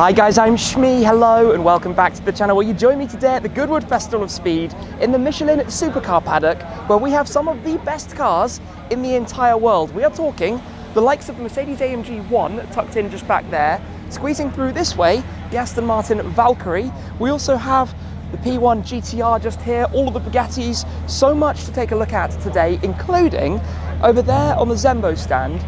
Hi guys, I'm Shmi, hello and welcome back to the channel where you join me today at the Goodwood Festival of Speed in the Michelin Supercar Paddock, where we have some of the best cars in the entire world. We are talking the likes of the Mercedes AMG ONE tucked in just back there, squeezing through this way, the Aston Martin Valkyrie. We also have the P1 GTR just here, all of the Bugattis, so much to take a look at today, including over there on the Zenvo stand.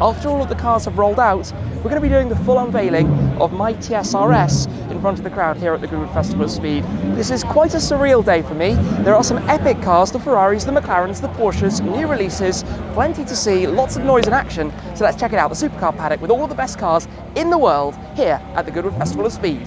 After all of the cars have rolled out, we're going to be doing the full unveiling of my TSR-S in front of the crowd here at the Goodwood Festival of Speed. This is quite a surreal day for me. There are some epic cars, the Ferraris, the McLarens, the Porsches, new releases, plenty to see, lots of noise and action. So let's check it out, the Supercar Paddock with all of the best cars in the world here at the Goodwood Festival of Speed.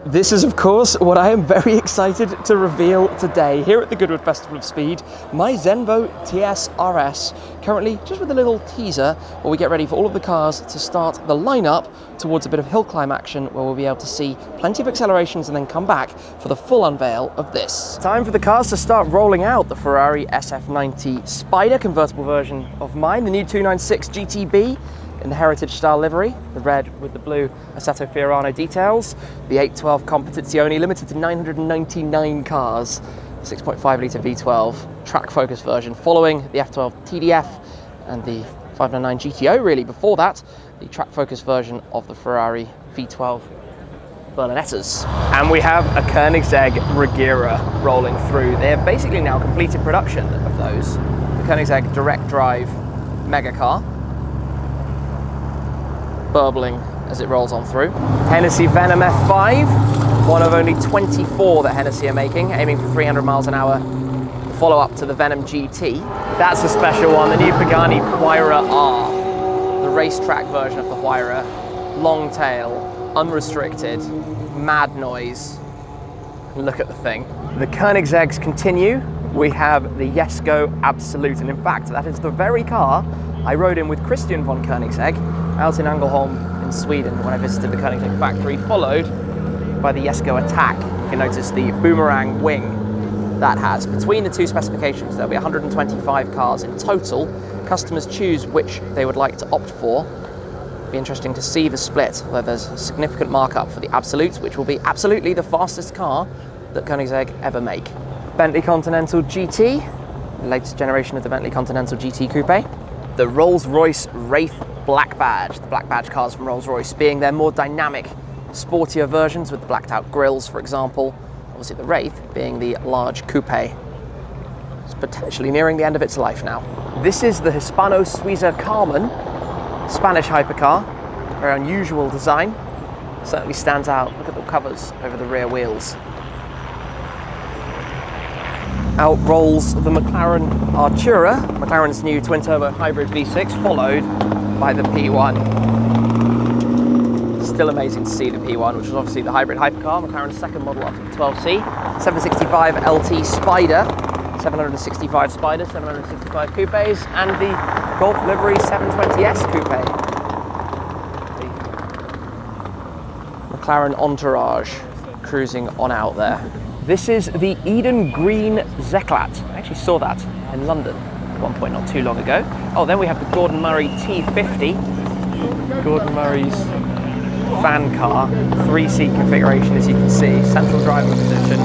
This is, of course, what I am very excited to reveal today here at the Goodwood Festival of Speed, my Zenvo TSR-S, currently just with a little teaser while we get ready for all of the cars to start the lineup towards a bit of Hillclimb action where we'll be able to see plenty of accelerations and then come back for the full unveil of this. Time for the cars to start rolling out. The Ferrari SF90 Spider convertible version of mine, the new 296 GTB, in the heritage style livery, the red with the blue Assetto Fiorano details, the 812 Competizione limited to 999 cars, 6.5 litre V12 track focus version, following the F12 TDF and the 599 GTO really before that, the track focus version of the Ferrari V12 Berlinettas. And we have a Koenigsegg Regera rolling through. They have basically now completed production of those. The Koenigsegg direct drive mega car, burbling as it rolls on through. Hennessey Venom F5, one of only 24 that Hennessey are making, aiming for 300 miles an hour, the follow-up to the Venom GT. That's a special one, the new Pagani Huayra R, the racetrack version of the Huayra, long tail, unrestricted, mad noise. Look at the thing. The Koenigsegg's continue. We have the Jesko Absolut, and in fact, that is the very car I rode in with Christian von Koenigsegg out in Ängelholm in Sweden when I visited the Koenigsegg factory, followed by the Jesko Attack. You can notice the boomerang wing that has. Between the two specifications, there'll be 125 cars in total. Customers choose which they would like to opt for. It'll be interesting to see the split, where there's a significant markup for the Absolute, which will be absolutely the fastest car that Koenigsegg ever make. Bentley Continental GT, the latest generation of the Bentley Continental GT Coupe. The Rolls-Royce Wraith Black Badge, the Black Badge cars from Rolls-Royce being their more dynamic, sportier versions with the blacked out grills, for example. Obviously the Wraith being the large coupe. It's potentially nearing the end of its life now. This is the Hispano-Suiza Carmen, Spanish hypercar, very unusual design. Certainly stands out. Look at the covers over the rear wheels. Out rolls the McLaren Artura, McLaren's new twin-turbo hybrid V6, followed by the P1. Still amazing to see the P1, which was obviously the hybrid hypercar, McLaren's second model after the 12C. 765 LT Spider, 765 Spider, 765 Coupes, and the Golf livery 720S Coupe. The McLaren Entourage cruising on out there. This is the Eden Green Zeklat. I actually saw that in London at one point not too long ago. Oh, then we have the Gordon Murray T.50. Gordon Murray's fan car, 3-seat configuration as you can see, central driver position,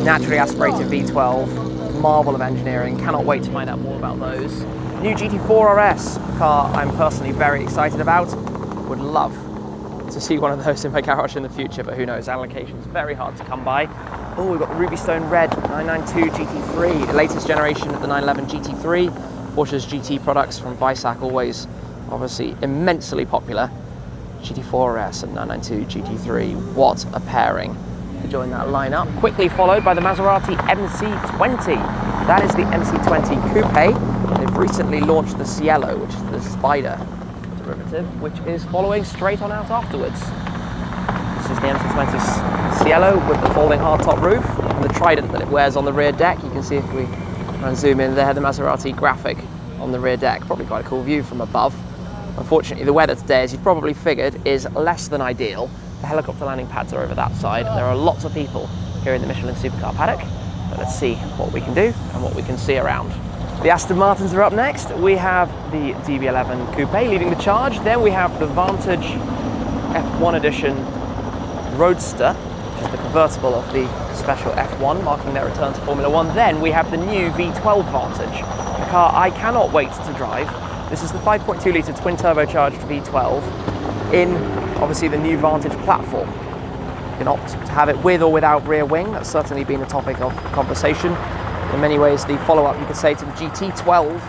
naturally aspirated V12, marvel of engineering. Cannot wait to find out more about those. New GT4 RS, a car I'm personally very excited about. Would love to see one of those in my garage in the future, but who knows, allocation's very hard to come by. Oh, we've got the Ruby Stone Red 992 GT3, the latest generation of the 911 GT3. Porsche's GT products from Weissach, always obviously immensely popular. GT4 RS and 992 GT3, what a pairing to join that lineup. Quickly followed by the Maserati MC20. That is the MC20 Coupe. They've recently launched the Cielo, which is the Spider derivative, which is following straight on out afterwards. This is the MC20 Cielo with the folding hardtop roof and the trident that it wears on the rear deck. You can see if we try and zoom in there, the Maserati graphic on the rear deck. Probably quite a cool view from above. Unfortunately, the weather today, as you've probably figured, is less than ideal. The helicopter landing pads are over that side. There are lots of people here in the Michelin Supercar Paddock. But let's see what we can do and what we can see around. The Aston Martins are up next. We have the DB11 Coupe leading the charge. Then we have the Vantage F1 Edition Roadster, which is the convertible of the special F1, marking their return to Formula One. Then we have the new V12 Vantage, a car I cannot wait to drive. This is the 5.2 litre twin turbocharged V12 in obviously the new Vantage platform. You can opt to have it with or without rear wing. That's certainly been a topic of conversation. In many ways, the follow-up, you could say, to the GT12,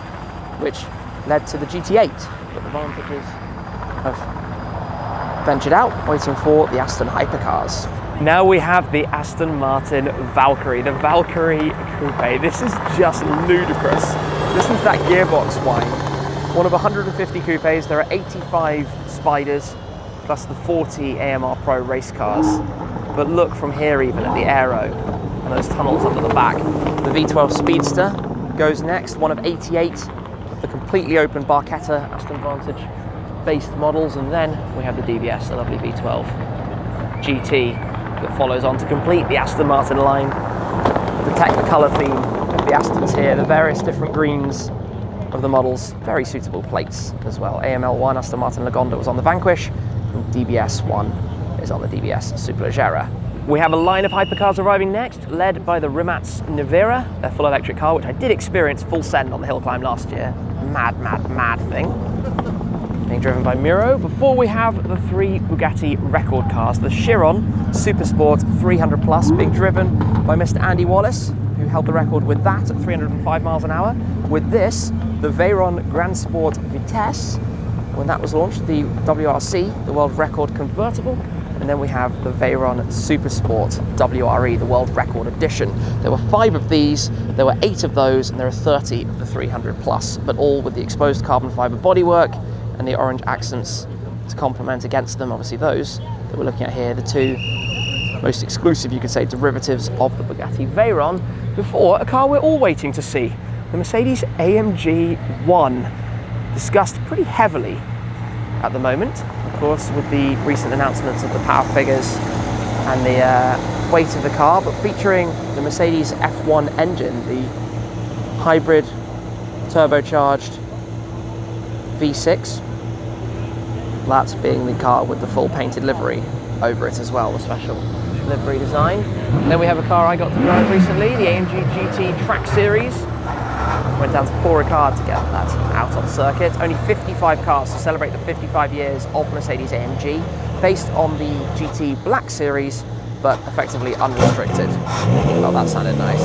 which led to the GT8. But the Vantages have ventured out, waiting for the Aston Hypercars. Now we have the Aston Martin Valkyrie, the Valkyrie Coupe. This is just ludicrous. Listen to that gearbox whine. One of 150 coupes, there are 85 Spiders, plus the 40 AMR Pro race cars. But look from here even at the aero and those tunnels under the back. The V12 Speedster goes next, one of 88 of the completely open Barchetta Aston Vantage based models, and then we have the DBS, the lovely V12 GT that follows on to complete the Aston Martin line. The Technicolor theme of the Astons here, the various different greens of the models, very suitable plates as well. AML One Aston Martin Lagonda was on the Vanquish, and DBS One is on the DBS Superleggera. We have a line of hypercars arriving next, led by the Rimac Nevera, their full electric car, which I did experience full send on the Hillclimb last year. Mad thing. Being driven by Miro. Before we have the 3 Bugatti record cars, the Chiron Supersport 300 Plus, being driven by Mr. Andy Wallace, who held the record with that at 305 miles an hour. With this, the Veyron Grand Sport Vitesse, when that was launched, the WRC, the world record convertible. And then we have the Veyron Supersport WRE, the World Record Edition. There were 5 of these, there were 8 of those, and there are 30 of the 300 Plus, but all with the exposed carbon fibre bodywork and the orange accents to complement against them. Obviously those that we're looking at here, the 2 most exclusive, you could say, derivatives of the Bugatti Veyron, before a car we're all waiting to see, the Mercedes AMG ONE, discussed pretty heavily at the moment, of course, with the recent announcements of the power figures and the weight of the car, but featuring the Mercedes F1 engine, the hybrid turbocharged V6, that being the car with the full painted livery over it as well, the special livery design. And then we have a car I got to drive recently, the AMG GT Track Series. Went down to Paul Ricard to get that out on circuit. Only 55 cars to celebrate the 55 years of Mercedes AMG, based on the GT Black Series, but effectively unrestricted. Oh, that sounded nice.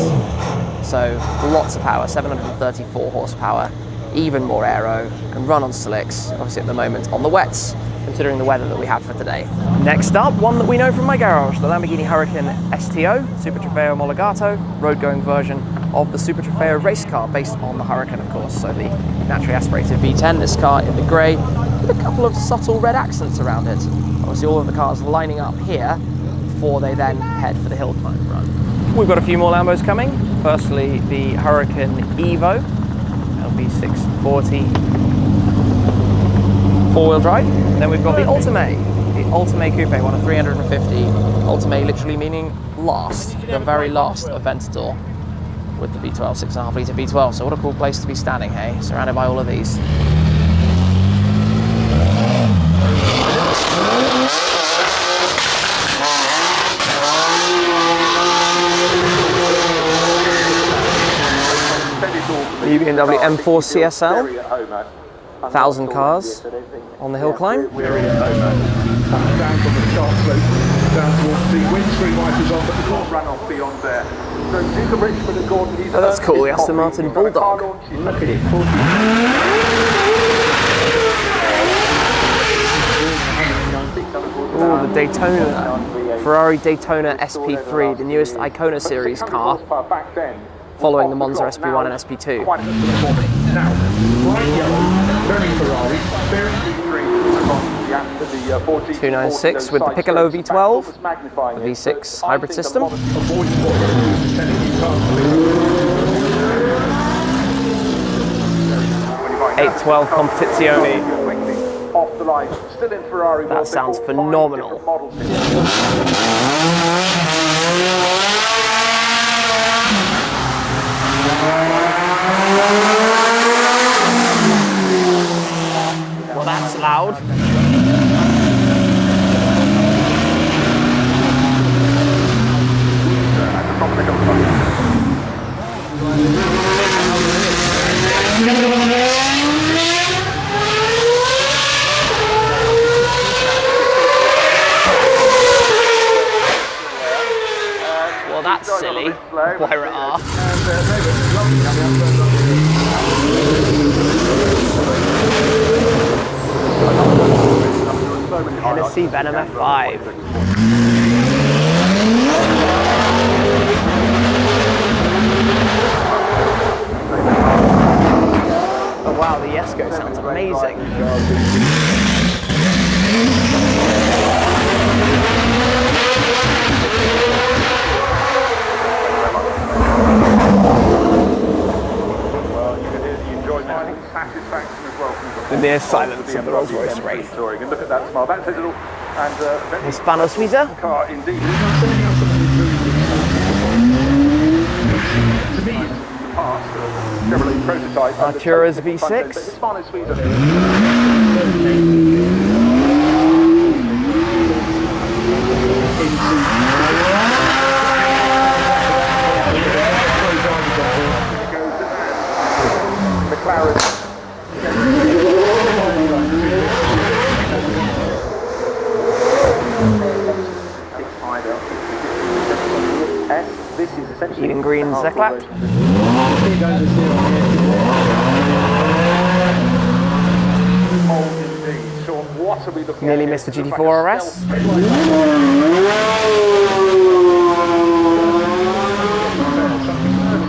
So lots of power, 734 horsepower, even more aero, can run on slicks, obviously at the moment on the wets, considering the weather that we have for today. Next up, one that we know from my garage, the Lamborghini Huracan STO, Super Trofeo Omologato, road-going version of the Super Trofeo race car, based on the Huracan, of course. So the naturally aspirated V10, this car in the grey, with a couple of subtle red accents around it. Obviously all of the cars lining up here before they then head for the Hillclimb run. We've got a few more Lambos coming. Firstly, the Huracan Evo, LB640 four-wheel drive. And then we've got the Ultimate Coupe, one of 350. Ultimate literally meaning last, the very last Aventador, with the V12, 6.5 litre V12. So what a cool place to be standing, hey? Surrounded by all of these. The BMW M4 CSL, 1,000 cars on the Hillclimb. We're in at home, down from the sharp slope, down towards the windscreen wipers on, but the not run off beyond there. So Duke of Richmond and Gordon, oh, that's cool, the Aston Martin Bulldog. Look at it, Oh, the Daytona, Ferrari Daytona SP3, the newest Icona series car, following the Monza SP1 and SP2. Now, bright yellow, very Ferrari, very green across the Aston, the 296 with the Piccolo V12, the V6 hybrid system. 812 Competizione. Off the line, still in Ferrari. That sounds phenomenal. that's loud. Well, that's silly. Huayra R. Hennessey Venom F5. Oh wow, the Jesko sounds amazing. The near silence of the Rolls Royce Wraith. And look at that smile. That's a little Hispano Suiza. car indeed. Chevrolet prototype. Artura's V6. Hispano Suiza. McLaren. This is essentially Eden Green Zeklat. Nearly missed the GT4 RS.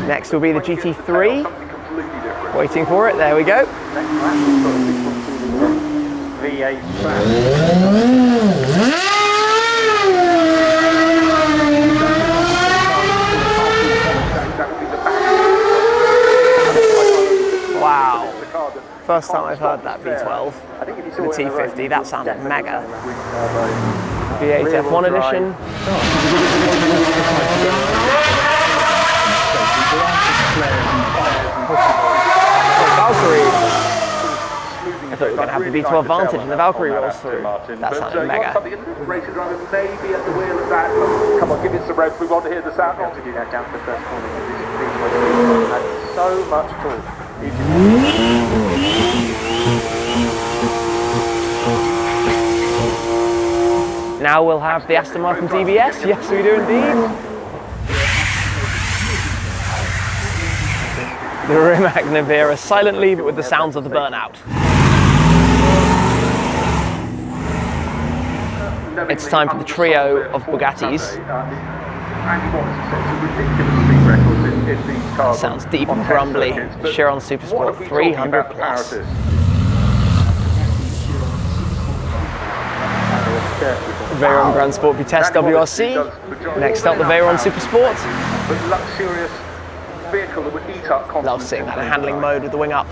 Next will be the GT3. Waiting for it, there we go. V8 Wow. First time I've heard that V12. The T50, that sounded mega. V8 F1 edition. Valkyrie. I thought we were going to have the V12 Vantage and the Valkyrie rolls through. That sounded mega. Racing driver maybe at the wheel of that. Come on, give it some revs. We want to hear the sound. Not to do that down the first corner. Had so much torque. Now we'll have the Aston Martin DBS. Yes, we do indeed. The Rimac Nevera silently but with the sounds of the burnout. It's time for the trio of Bugattis. Sounds deep and grumbly. Chiron Supersport 300 plus. Veyron Grand Sport Vitesse WRC. Next up the Veyron Supersport. Love seeing that in handling mode with the wing up.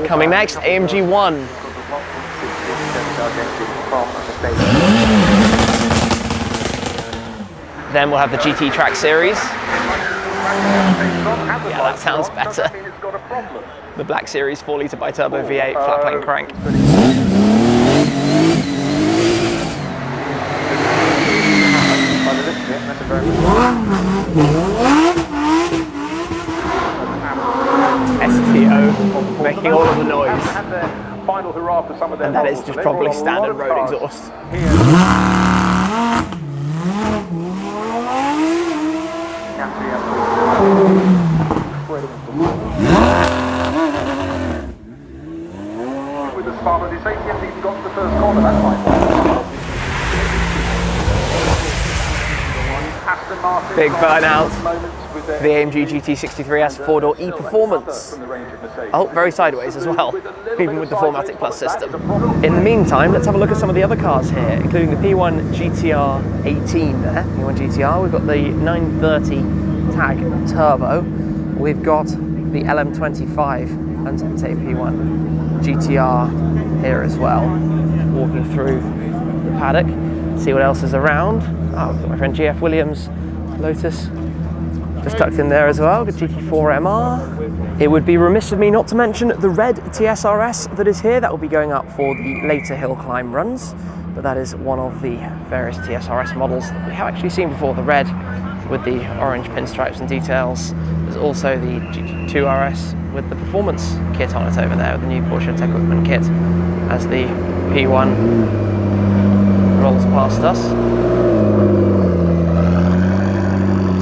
Coming next, AMG ONE. Then we'll have the GT Track Series. Yeah, that sounds better. The Black Series 4-litre bi-turbo V8 flat plane crank. STO making all of the noise. And that is just probably standard road exhaust. With the spark of his safety, he hasn't even got to the first corner, that's fine. Aston Martin big burnout. The AMG GT63S 4-door E-Performance. Oh, very sideways as well, even with the 4MATIC Plus system. In the meantime, let's have a look at some of the other cars here, including the P1 GTR 18 there. P1 GTR, we've got the 930 Tag Turbo. We've got the LM25 Untemtate P1 GTR here as well. Walking through the paddock, see what else is around. Oh, we've got my friend GF Williams Lotus just tucked in there as well. The GT4 MR. It would be remiss of me not to mention the red TSR-S that is here. That will be going up for the later Hillclimb runs, but that is one of the various TSR-S models that we have actually seen before. The red with the orange pinstripes and details. There's also the GT2 RS with the performance kit on it over there, with the new Porsche Tech Equipment kit, as the P1 rolls past us.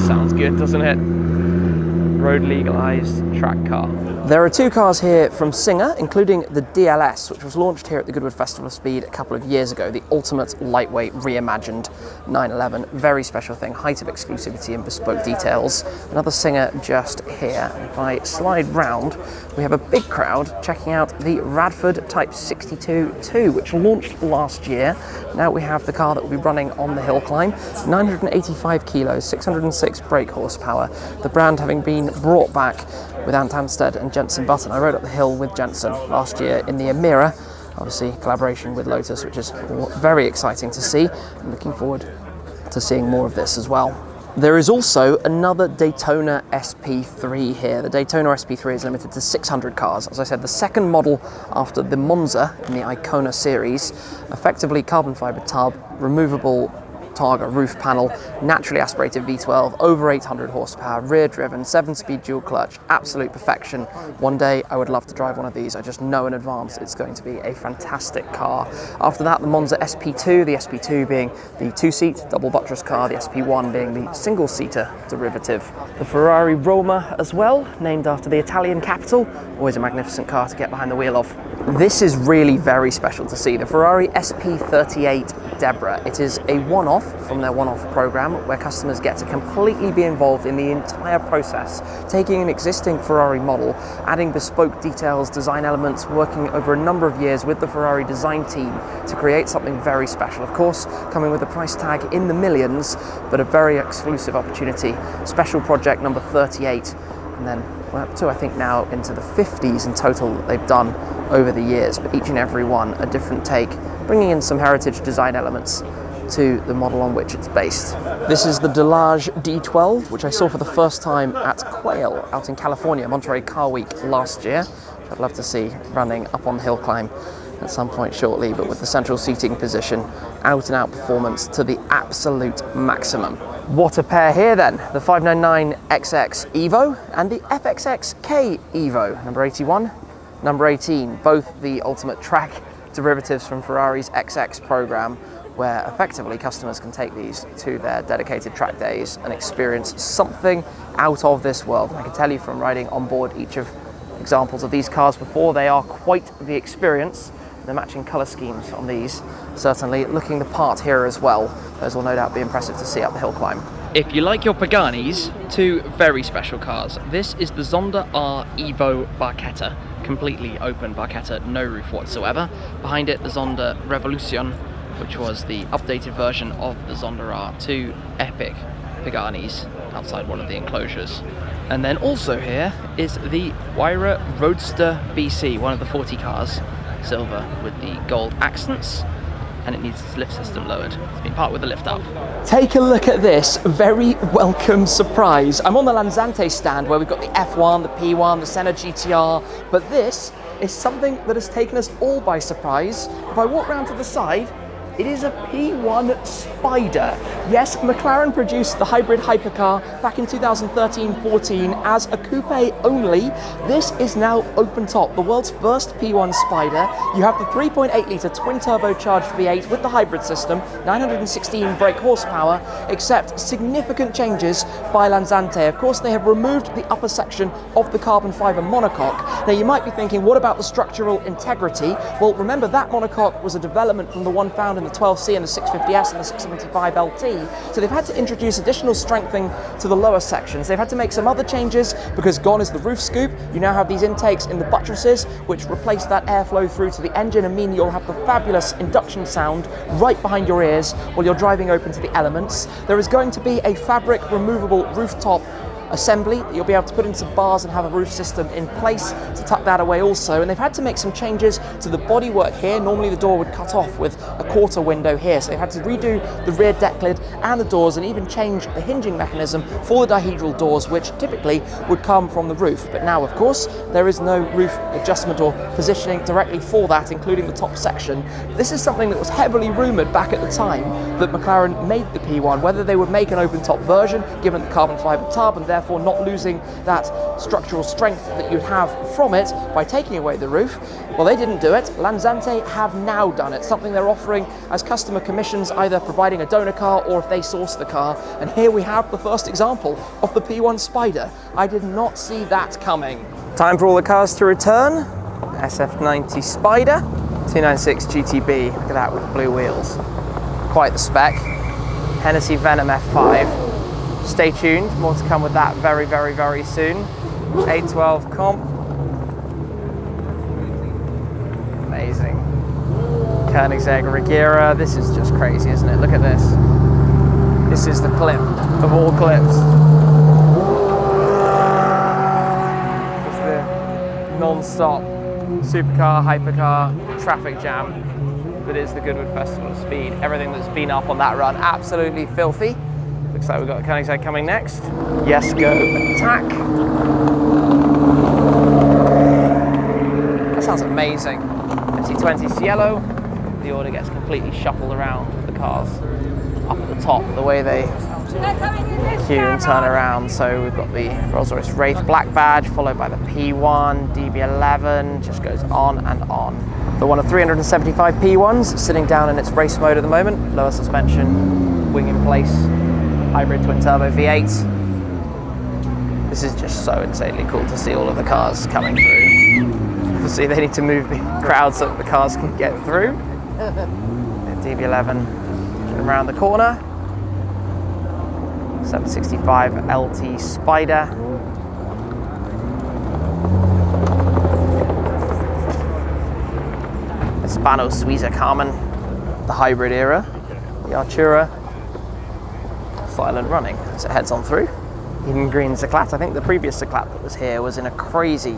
Sounds good, doesn't it? Road legalized track car. There are two cars here from Singer, including the DLS, which was launched here at the Goodwood Festival of Speed a couple of years ago, the ultimate lightweight reimagined 911. Very special thing, height of exclusivity and bespoke details. Another Singer just here. If I slide round, we have a big crowd checking out the Radford Type 62-2, which launched last year. Now we have the car that will be running on the Hillclimb. 985 kilos, 606 brake horsepower. The brand having been brought back with Ant Anstead and Jensen Button. I rode up the hill with Jensen last year in the Emira, obviously collaboration with Lotus, which is very exciting to see. I'm looking forward to seeing more of this as well. There is also another Daytona SP3 here. The Daytona SP3 is limited to 600 cars. As I said, the second model after the Monza in the Icona series. Effectively carbon fiber tub, removable Targa roof panel, naturally aspirated V12, over 800 horsepower, rear driven, 7-speed dual clutch, absolute perfection. One day I would love to drive one of these. I just know in advance it's going to be a fantastic car. After that, the Monza SP2, the SP2 being the two-seat double buttress car, the SP1 being the single-seater derivative. The Ferrari Roma as well, named after the Italian capital, always a magnificent car to get behind the wheel of. This is really very special to see, the Ferrari SP38 Debra. It is a one-off from their one-off program where customers get to completely be involved in the entire process, taking an existing Ferrari model, adding bespoke details, design elements, working over a number of years with the Ferrari design team to create something very special. Of course, coming with a price tag in the millions, but a very exclusive opportunity. Special project number 38, and then we're up to, I think, now into the 50s in total that they've done over the years, but each and every one a different take, bringing in some heritage design elements to the model on which it's based. This is the Delage D12, which I saw for the first time at Quail out in California, Monterey Car Week last year, which I'd love to see running up on the Hillclimb at some point shortly, but with the central seating position, out and out performance to the absolute maximum. What a pair here then, the 599XX Evo and the FXXK Evo, number 81, number 18, both the ultimate track derivatives from Ferrari's XX program, where effectively customers can take these to their dedicated track days and experience something out of this world. And I can tell you from riding on board each of examples of these cars before, they are quite the experience. The matching colour schemes on these, certainly looking the part here as well. Those will no doubt be impressive to see up the Hillclimb. If you like your Paganis, two very special cars. This is the Zonda R Evo Barchetta, completely open Barchetta, no roof whatsoever. Behind it, the Zonda Revolution, which was the updated version of the Zonda R, two epic Paganis outside one of the enclosures. And then also here is the Huayra Roadster BC, one of the 40 cars, silver with the gold accents, and it needs its lift system lowered. It's been parked with the lift up. Take a look at this very welcome surprise. I'm on the Lanzante stand where we've got the F1, the P1, the Senna GTR, but this is something that has taken us all by surprise. If I walk round to the side, it is a P1 Spider. Yes, McLaren produced the hybrid hypercar back in 2013-14 as a coupe only. This is now open top, the world's first P1 Spider. You have the 3.8 litre twin turbocharged V8 with the hybrid system, 916 brake horsepower, except significant changes by Lanzante. Of course, they have removed the upper section of the carbon fibre monocoque. Now you might be thinking, what about the structural integrity? Well, remember that monocoque was a development from the one found in the 12C and the 650S and the 675 LT. So they've had to introduce additional strengthening to the lower sections. They've had to make some other changes because gone is the roof scoop. You now have these intakes in the buttresses which replace that airflow through to the engine and mean you'll have the fabulous induction sound right behind your ears while you're driving open to the elements. There is going to be a fabric removable rooftop assembly. You'll be able to put in some bars and have a roof system in place to tuck that away also. And they've had to make some changes to the bodywork here. Normally the door would cut off with a quarter window here, so they've had to redo the rear deck lid and the doors, and even change the hinging mechanism for the dihedral doors, which typically would come from the roof. But now, of course, there is no roof adjustment or positioning directly for that, including the top section. This is something that was heavily rumoured back at the time that McLaren made the P1, whether they would make an open top version, given the carbon fibre tub, and therefore not losing that structural strength that you'd have from it by taking away the roof. Well, they didn't do it. Lanzante have now done it, something they're offering as customer commissions, either providing a donor car or if they source the car. And here we have the first example of the P1 Spider. I did not see that coming. Time for all the cars to return. SF90 Spider, 296 GTB. Look at that with the blue wheels. Quite the spec. Hennessey Venom F5. Stay tuned, more to come with that very, very, very soon. 812 comp. Amazing. Koenigsegg Reveal. This is just crazy, isn't it? Look at this. This is the clip of all clips. It's the non-stop supercar, hypercar, traffic jam that is the Goodwood Festival of Speed. Everything that's been up on that run, absolutely filthy. Looks like we've got Koenigsegg coming next. Jesko Attack. That sounds amazing. MC20 Cielo. The order gets completely shuffled around with the cars up at the top, the way they queue and turn around. So we've got the Rolls-Royce Wraith Black Badge, followed by the P1, DB11, just goes on and on. The one of 375 P1s, sitting down in its race mode at the moment. Lower suspension, wing in place, hybrid twin turbo V8. This is just so insanely cool to see all of the cars coming through. Obviously they need to move the crowd so that the cars can get through. DB11 around the corner. 765 LT Spider. Hispano Suiza Carmen, the hybrid era. The Artura, silent running as it heads on through. Eden Green Cyclat. I think the previous Cyclat that was here was in a crazy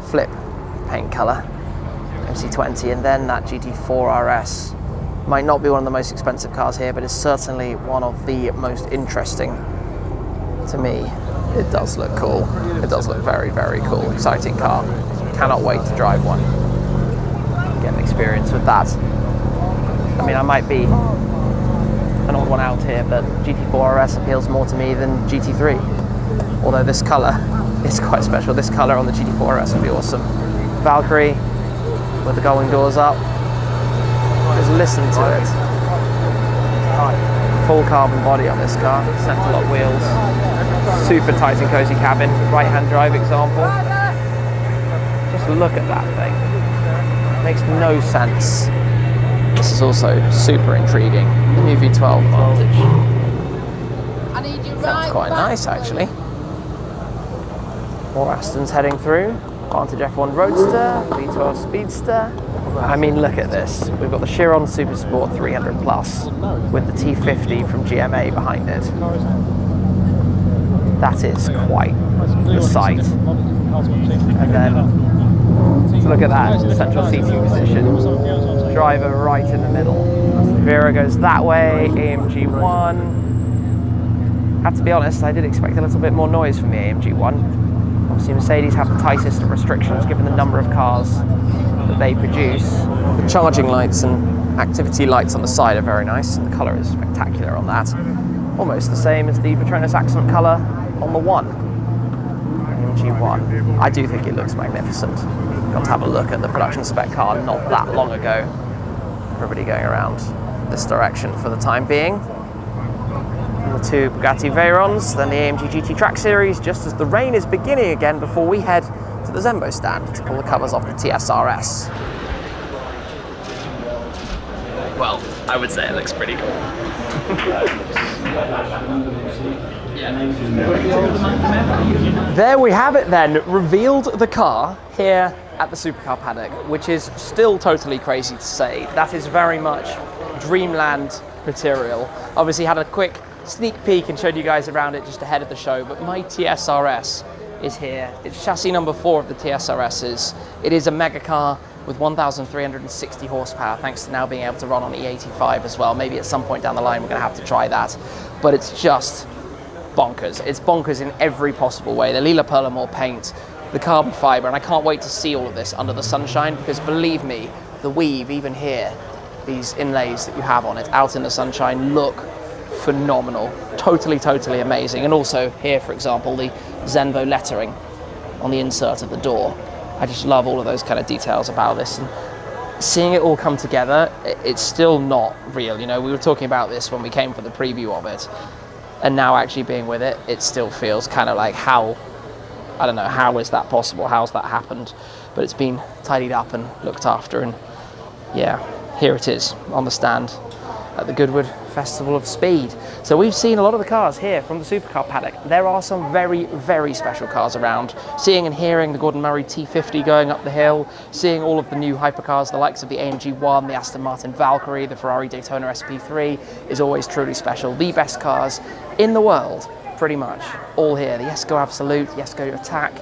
flip paint colour. MC20, and then that GT4 RS. Might not be one of the most expensive cars here, but it's certainly one of the most interesting to me. It does look cool. It does look very, very cool. Exciting car. Cannot wait to drive one. Get an experience with that. I mean, I might be an odd one out here, but GT4 RS appeals more to me than GT3. Although this colour is quite special. This colour on the GT4 RS would be awesome. Valkyrie with the gullwing doors up. Just listen to it. Full carbon body on this car, centre lock wheels, super tight and cosy cabin, right hand drive example. Just look at that thing. Makes no sense. This is also super intriguing. The new V12 Vantage. Sounds quite nice actually. More Astons heading through. Vantage F1 Roadster, V12 Speedster. I mean, look at this. We've got the Chiron Super Sport 300 Plus with the T.50 from GMA behind it. That is quite the sight. And then, so look at that, central seating position. Driver right in the middle. Vera goes that way, AMG ONE. Have to be honest, I did expect a little bit more noise from the AMG ONE. Obviously Mercedes have the tightest of restrictions given the number of cars that they produce. The charging lights and activity lights on the side are very nice, and the colour is spectacular on that. Almost the same as the Petronas accent colour on the One. AMG ONE. I do think it looks magnificent. Got to have a look at the production spec car not that long ago. Everybody going around this direction for the time being. The two Bugatti Veyrons, then the AMG GT Track Series, just as the rain is beginning again before we head to the Zenvo stand to pull the covers off the TSR-S. Well, I would say it looks pretty cool. There we have it then, revealed the car here at the Supercar Paddock, which is still totally crazy to say. That is very much dreamland material. Obviously had a quick sneak peek and showed you guys around it just ahead of the show, but my TSR-S is here. It's chassis number 4 of the TSR-S's. It is a mega car with 1,360 horsepower, thanks to now being able to run on E85 as well. Maybe at some point down the line we're going to have to try that, but it's just bonkers. It's bonkers in every possible way. The Lila Perlamore paint, the carbon fiber, and I can't wait to see all of this under the sunshine, because believe me, the weave, even here, these inlays that you have on it out in the sunshine look phenomenal. Totally, totally amazing. And also here, for example, the Zenvo lettering on the insert of the door. I just love all of those kind of details about this, and seeing it all come together, it's still not real. You know, we were talking about this when we came for the preview of it, and now actually being with it, it still feels kind of like, how, I don't know, how is that possible? How's that happened? But it's been tidied up and looked after, and yeah, here it is on the stand at the Goodwood Festival of Speed. So we've seen a lot of the cars here from the Supercar Paddock. There are some very, very special cars around. Seeing and hearing the Gordon Murray T.50 going up the hill, seeing all of the new hypercars, the likes of the AMG ONE, the Aston Martin Valkyrie, the Ferrari Daytona SP3 is always truly special. The best cars in the world, pretty much, all here. The Jesko Absolut, Jesko Attack.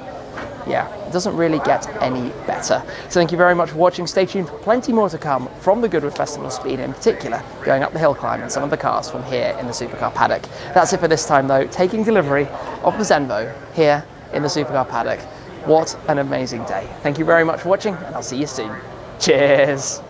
Yeah, it doesn't really get any better. So thank you very much for watching. Stay tuned for plenty more to come from the Goodwood Festival of Speed, in particular going up the Hillclimb and some of the cars from here in the Supercar Paddock. That's it for this time though, taking delivery of the Zenvo here in the Supercar Paddock. What an amazing day. Thank you very much for watching, and I'll see you soon. Cheers.